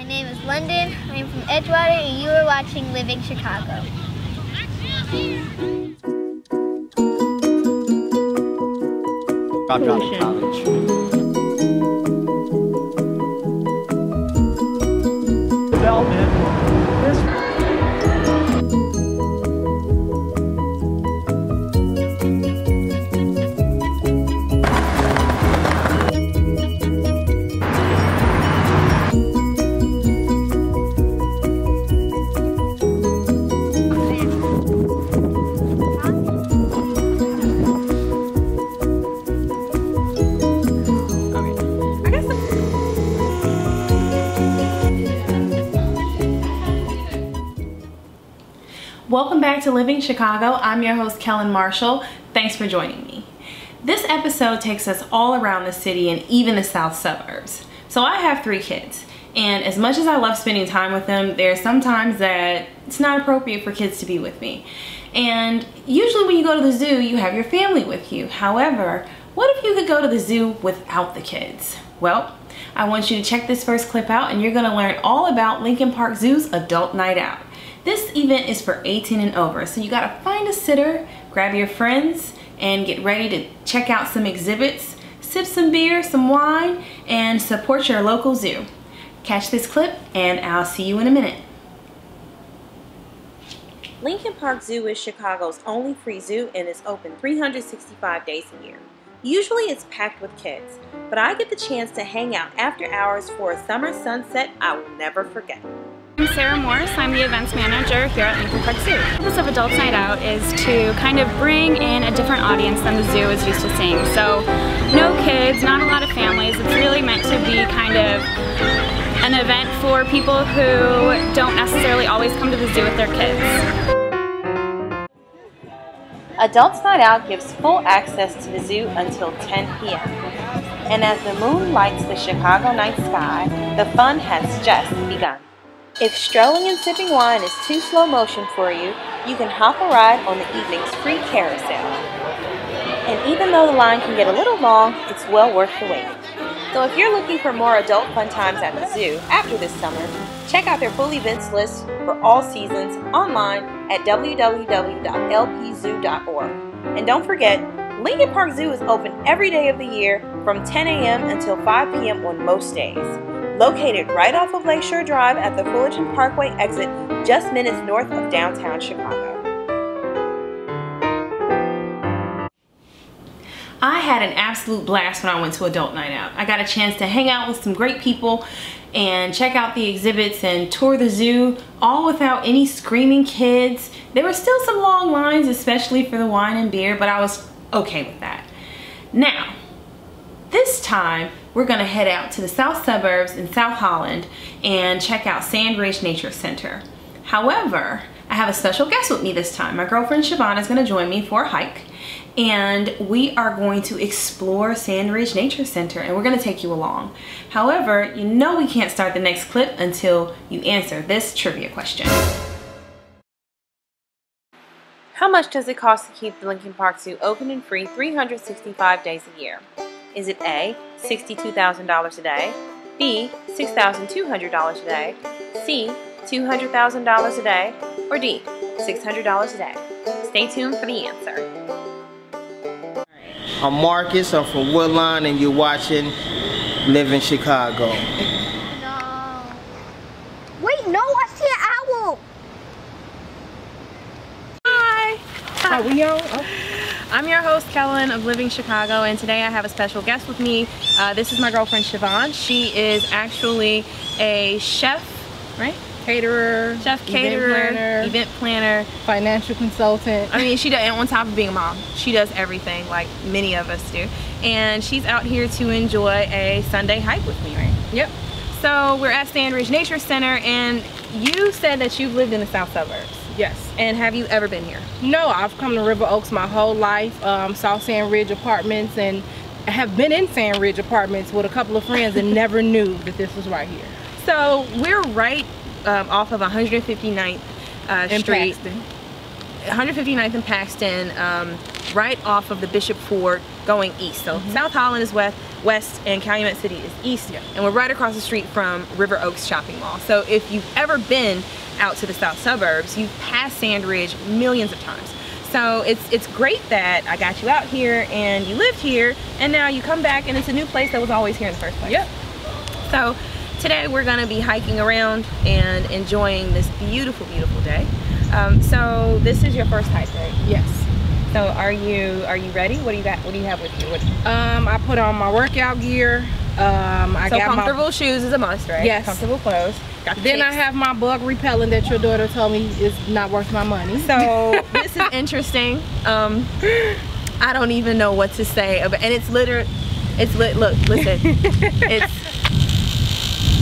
My name is London. I'm from Edgewater, and you are watching Living Chicago. Dropped out of college. Development. Welcome back to Living Chicago. I'm your host, Kellen Marshall. Thanks for joining me. This episode takes us all around the city and even the south suburbs. So I have 3 kids, and as much as I love spending time with them, there are some times that it's not appropriate for kids to be with me. And usually when you go to the zoo, you have your family with you. However, what if you could go to the zoo without the kids? Well, I want you to check this first clip out, and you're gonna learn all about Lincoln Park Zoo's Adult Night Out. This event is for 18 and over, so you gotta find a sitter, grab your friends, and get ready to check out some exhibits, sip some beer, some wine, and support your local zoo. Catch this clip, and I'll see you in a minute. Lincoln Park Zoo is Chicago's only free zoo and is open 365 days a year. Usually it's packed with kids, but I get the chance to hang out after hours for a summer sunset I will never forget. I'm Sarah Morris. I'm the events manager here at Lincoln Park Zoo. The purpose of Adults Night Out is to kind of bring in a different audience than the zoo is used to seeing. So no kids, not a lot of families. It's really meant to be kind of an event for people who don't necessarily always come to the zoo with their kids. Adults Night Out gives full access to the zoo until 10 p.m. And as the moon lights the Chicago night sky, the fun has just begun. If strolling and sipping wine is too slow motion for you, you can hop a ride on the evening's free carousel. And even though the line can get a little long, it's well worth the wait. So if you're looking for more adult fun times at the zoo after this summer, check out their full events list for all seasons online at www.lpzoo.org. And don't forget, Lincoln Park Zoo is open every day of the year from 10 a.m. until 5 p.m. on most days. Located right off of Lakeshore Drive at the Fullerton Parkway exit, just minutes north of downtown Chicago. I had an absolute blast when I went to Adult Night Out. I got a chance to hang out with some great people and check out the exhibits and tour the zoo, all without any screaming kids. There were still some long lines, especially for the wine and beer, but I was okay with that. Now, this time, we're gonna head out to the south suburbs in South Holland and check out Sandridge Nature Center. However, I have a special guest with me this time. My girlfriend Siovhan is gonna join me for a hike, and we are going to explore Sandridge Nature Center, and we're gonna take you along. However, you know we can't start the next clip until you answer this trivia question. How much does it cost to keep the Lincoln Park Zoo open and free 365 days a year? Is it A, $62,000 a day, B, $6,200 a day, C, $200,000 a day, or D, $600 a day? Stay tuned for the answer. I'm Marcus, I'm from Woodline, and you're watching Living Chicago. No. Wait, no, I see an owl. Hi! Are we on? Oh. I'm your host, Kellen of Living Chicago, and today I have a special guest with me. This is my girlfriend, Siovhan. She is actually a chef, right? Caterer, Chef, caterer, event planner, financial consultant. I mean, she does, and on top of being a mom, she does everything like many of us do. And she's out here to enjoy a Sunday hike with me, right? Yep. So we're at Sandridge Nature Center, and you said that you've lived in the south suburbs. Yes. And have you ever been here? No, I've come to River Oaks my whole life, saw Sandridge Apartments, and I have been in Sandridge Apartments with a couple of friends and never knew that this was right here. So we're right off of 159th Street. Paxton. 159th and Paxton, right off of the Bishop Ford going east. So South Holland is west and Calumet City is east. And we're right across the street from River Oaks Shopping Mall. So if you've ever been out to the south suburbs, you've passed Sandridge millions of times. So it's great that I got you out here and you lived here, and now you come back and it's a new place that was always here in the first place. Yep. So today we're gonna be hiking around and enjoying this beautiful, beautiful day. So this is your first hike, right? Yes. So are you ready? What do you got? What do you have with you? I put on my workout gear. I so got comfortable shoes is a must, right? Yes. Comfortable clothes. Then I have my bug repellent that your daughter told me is not worth my money. So this is interesting. I don't even know what to say about, and it's literally, look, listen,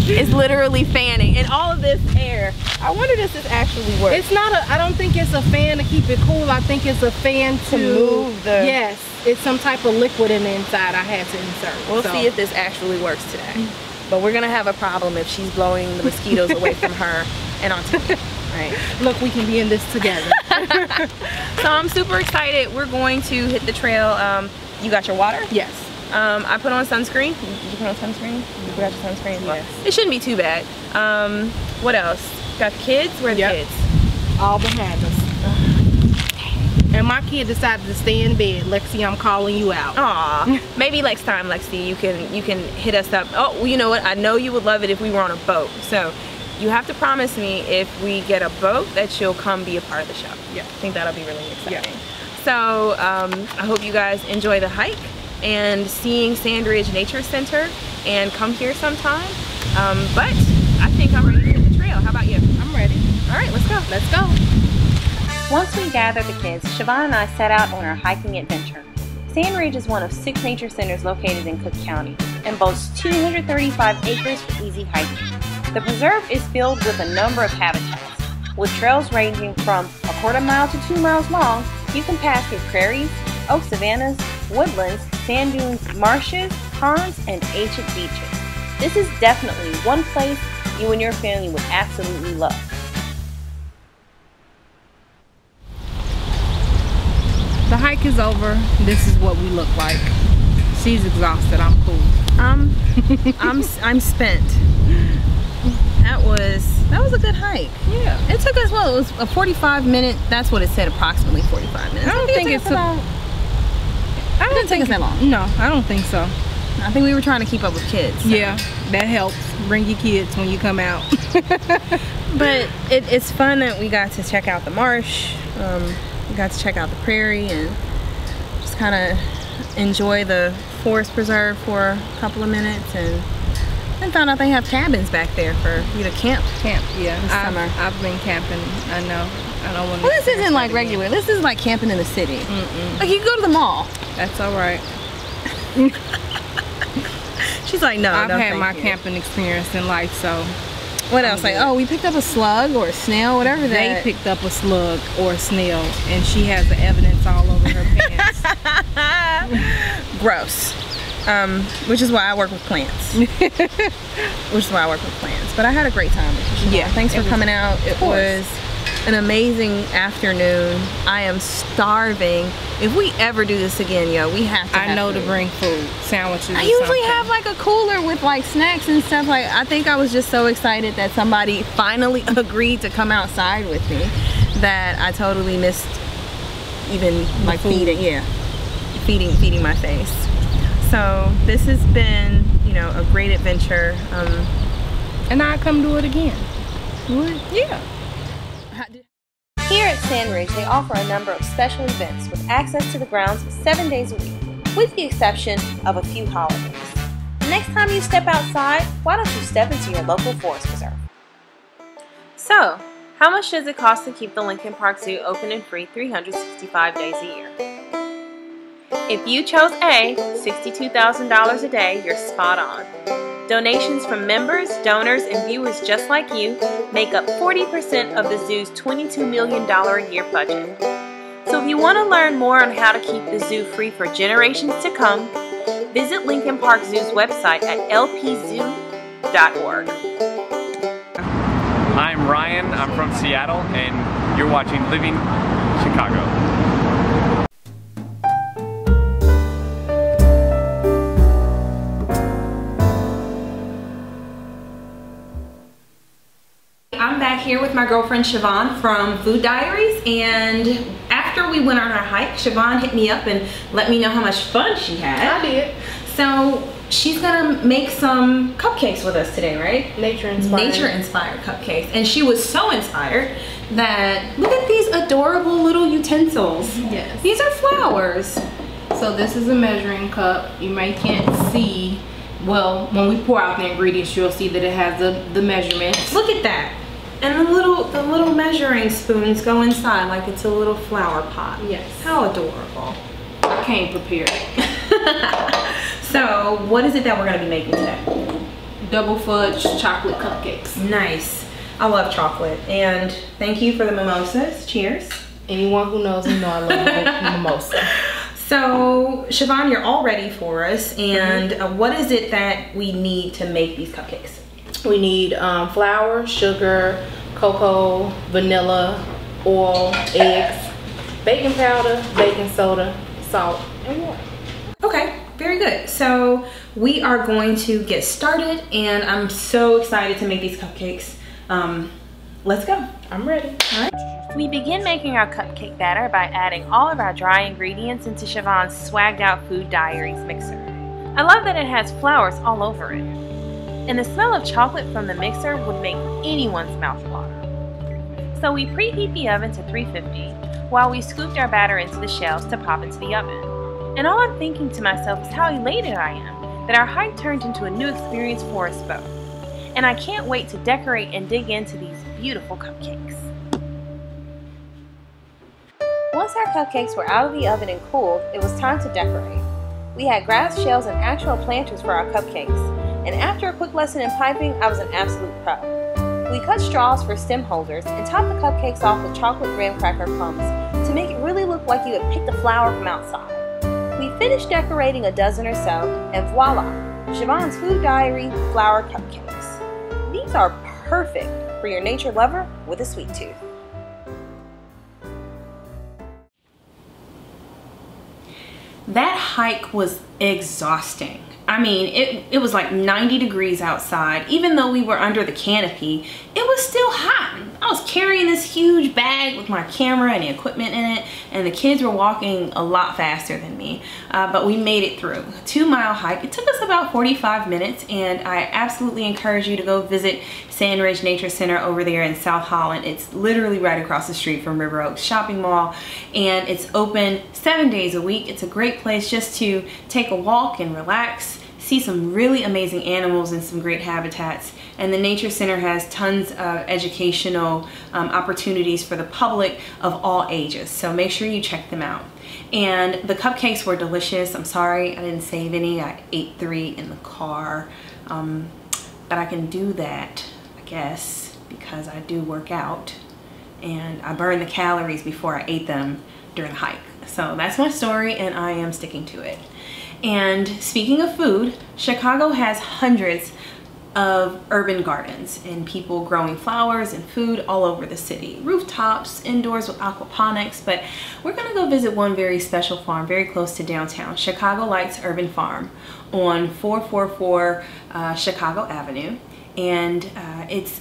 it's literally fanning, and all of this air. I wonder does this actually work? It's not I don't think it's a fan to keep it cool. I think it's a fan to move the. Yes, it's some type of liquid in the inside I had to insert. We'll see if this actually works today. But we're gonna have a problem if she's blowing the mosquitoes away from her and onto me. Right. Look, we can be in this together. So I'm super excited. We're going to hit the trail. You got your water? Yes. I put on sunscreen. Did you put on sunscreen? You put out your sunscreen? Yes. It shouldn't be too bad. What else? Got the kids? Where are the kids? All behind us. And my kid decided to stay in bed. Lexi, I'm calling you out. Aw. Maybe next time, Lexi, you can hit us up. Oh, well, you know what? I know you would love it if we were on a boat. So you have to promise me if we get a boat that you'll come be a part of the show. Yeah. I think that'll be really exciting. Yeah. So I hope you guys enjoy the hike and seeing Sandridge Nature Center, and come here sometime. But I think I'm ready to hit the trail. How about you? I'm ready. All right, let's go. Let's go. Once we gathered the kids, Siovhan and I set out on our hiking adventure. Sandridge is one of 6 nature centers located in Cook County and boasts 235 acres for easy hiking. The preserve is filled with a number of habitats. With trails ranging from a quarter mile to 2 miles long, you can pass through prairies, oak savannas, woodlands, sand dunes, marshes, ponds, and ancient beaches. This is definitely one place you and your family would absolutely love. The hike is over. This is what we look like. She's exhausted. I'm cool. I'm spent. That was a good hike. Yeah. It took us, well, it was a 45-minute. That's what it said, approximately 45 minutes. I don't think it took about. It didn't take us that long. No, I don't think so. I think we were trying to keep up with kids. So. Yeah, that helps. Bring your kids when you come out. But it's fun that we got to check out the marsh. We got to check out the prairie and just kind of enjoy the forest preserve for a couple of minutes, and then found out they have cabins back there for you to camp. Yeah. This summer. I've been camping. I know. I don't want to. Well, this isn't like regular. This is like camping in the city. Like you can go to the mall. That's all right. She's like, no. I've had my camping experience in life, so. What else? Like, oh, we picked up a slug or a snail, whatever they picked up a slug or a snail, and she has the evidence all over her pants. Gross. Which is why I work with plants. But I had a great time with you. Yeah. Thanks for coming out. It was an amazing afternoon. I am starving. If we ever do this again, yo, we have to have to bring food, sandwiches. I usually have like a cooler with like snacks and stuff. Like, I think I was just so excited that somebody finally agreed to come outside with me that I totally missed even like feeding my face. So this has been, you know, a great adventure. And I'd come do it again. Would? Yeah. Here at Sandridge, they offer a number of special events with access to the grounds 7 days a week, with the exception of a few holidays. The next time you step outside, why don't you step into your local forest preserve? So, how much does it cost to keep the Lincoln Park Zoo open and free 365 days a year? If you chose A, $62,000 a day, you're spot on. Donations from members, donors, and viewers just like you make up 40% of the zoo's $22 million a year budget. So if you want to learn more on how to keep the zoo free for generations to come, visit Lincoln Park Zoo's website at lpzoo.org. I'm Ryan, I'm from Seattle, and you're watching Living Chicago. I'm back here with my girlfriend Siovhan from Food Diaries, and after we went on our hike, Siovhan hit me up and let me know how much fun she had. I did. So she's gonna make some cupcakes with us today, right? Nature-inspired cupcakes. And she was so inspired that, look at these adorable little utensils. Yes. These are flowers. So this is a measuring cup. You may can't see, well, when we pour out the ingredients, you'll see that it has the measurements. Look at that. And the little measuring spoons go inside like it's a little flower pot. Yes. How adorable. I came prepared. So what is it that we're gonna be making today? Double fudge chocolate cupcakes. Nice. I love chocolate. And thank you for the mimosas. Cheers. Anyone who knows me know I love mimosa. So Siovhan, you're all ready for us. And what is it that we need to make these cupcakes? We need flour, sugar, cocoa, vanilla, oil, eggs, baking powder, baking soda, salt, and water. Okay, very good. So we are going to get started, and I'm so excited to make these cupcakes. Let's go. I'm ready. All right. We begin making our cupcake batter by adding all of our dry ingredients into Siovhan's swagged out Food Diaries mixer. I love that it has flowers all over it. And the smell of chocolate from the mixer would make anyone's mouth water. So we preheat the oven to 350 while we scooped our batter into the shells to pop into the oven. And all I'm thinking to myself is how elated I am that our hike turned into a new experience for us both. And I can't wait to decorate and dig into these beautiful cupcakes. Once our cupcakes were out of the oven and cooled, it was time to decorate. We had grass shells and actual planters for our cupcakes, and after a quick lesson in piping, I was an absolute pro. We cut straws for stem holders and topped the cupcakes off with chocolate graham cracker crumbs to make it really look like you had picked a flower from outside. We finished decorating a dozen or so, and voila, Siovhan's Food Diary flower cupcakes. These are perfect for your nature lover with a sweet tooth. That hike was exhausting. I mean, it was like 90 degrees outside. Even though we were under the canopy, it was still hot. I was carrying this huge bag with my camera and the equipment in it, and the kids were walking a lot faster than me, but we made it through. A 2-mile hike. It took us about 45 minutes, and I absolutely encourage you to go visit Sandridge Nature Center over there in South Holland. It's literally right across the street from River Oaks Shopping Mall, and it's open 7 days a week. It's a great place just to take a walk and relax, see some really amazing animals and some great habitats. And the Nature Center has tons of educational opportunities for the public of all ages. So make sure you check them out. And the cupcakes were delicious. I'm sorry I didn't save any. I ate 3 in the car. But I can do that, I guess, because I do work out. And I burned the calories before I ate them during the hike. So that's my story, and I am sticking to it. And speaking of food, Chicago has hundreds of urban gardens and people growing flowers and food all over the city. Rooftops, indoors with aquaponics, but we're gonna go visit one very special farm very close to downtown, Chicago Lights Urban Farm on 444 Chicago Avenue. And it's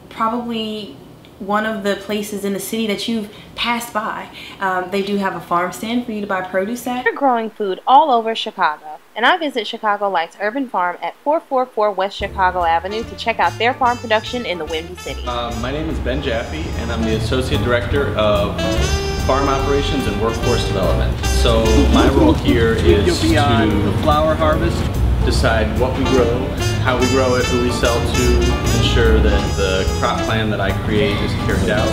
probably one of the places in the city that you've passed by. They do have a farm stand for you to buy produce at. They're growing food all over Chicago, and I visit Chicago Lights Urban Farm at 444 West Chicago Avenue to check out their farm production in the Windy City. My name is Ben Jaffe, and I'm the Associate Director of Farm Operations and Workforce Development. So my role here is to the flower harvest, decide what we grow, how we grow it, who we sell to, ensure that the crop plan that I create is carried out.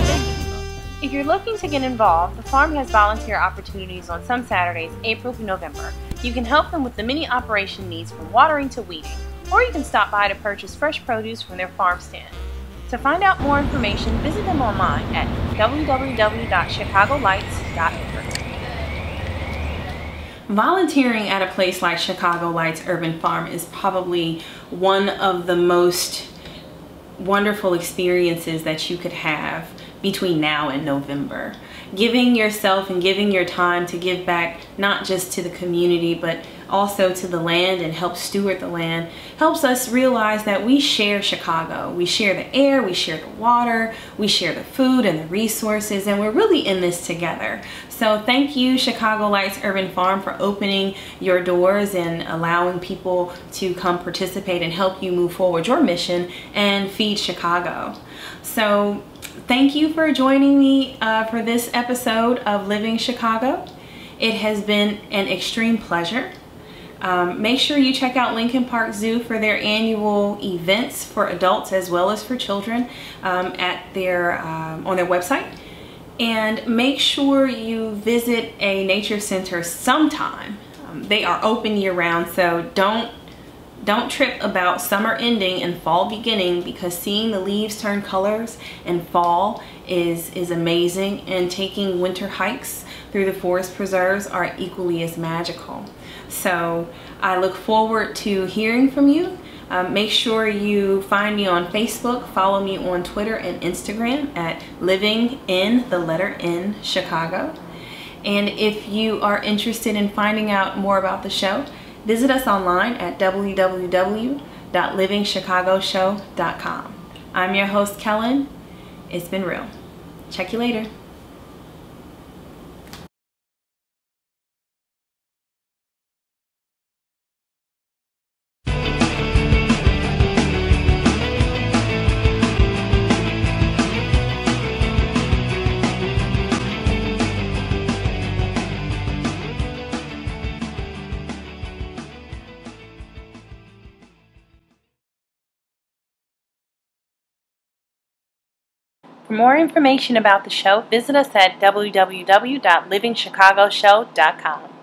If you're looking to get involved, the farm has volunteer opportunities on some Saturdays, April through November. You can help them with the many operation needs from watering to weeding, or you can stop by to purchase fresh produce from their farm stand. To find out more information, visit them online at www.chicagolights.org. Volunteering at a place like Chicago Lights Urban Farm is probably one of the most wonderful experiences that you could have between now and November. Giving yourself and giving your time to give back not just to the community but also to the land and help steward the land, helps us realize that we share Chicago. We share the air, we share the water, we share the food and the resources, and we're really in this together. So thank you, Chicago Lights Urban Farm, for opening your doors and allowing people to come participate and help you move forward your mission and feed Chicago. So thank you for joining me for this episode of Living Chicago. It has been an extreme pleasure. Make sure you check out Lincoln Park Zoo for their annual events for adults as well as for children on their website. And make sure you visit a nature center sometime. They are open year-round, so don't trip about summer ending and fall beginning, because seeing the leaves turn colors in fall is amazing, and taking winter hikes through the forest preserves are equally as magical. So I look forward to hearing from you. Make sure you find me on Facebook, follow me on Twitter and Instagram at Living in the letter N Chicago. And if you are interested in finding out more about the show, visit us online at www.livingchicagoshow.com. I'm your host, Kellen. It's been real. Check you later. For more information about the show, visit us at www.livingchicagoshow.com.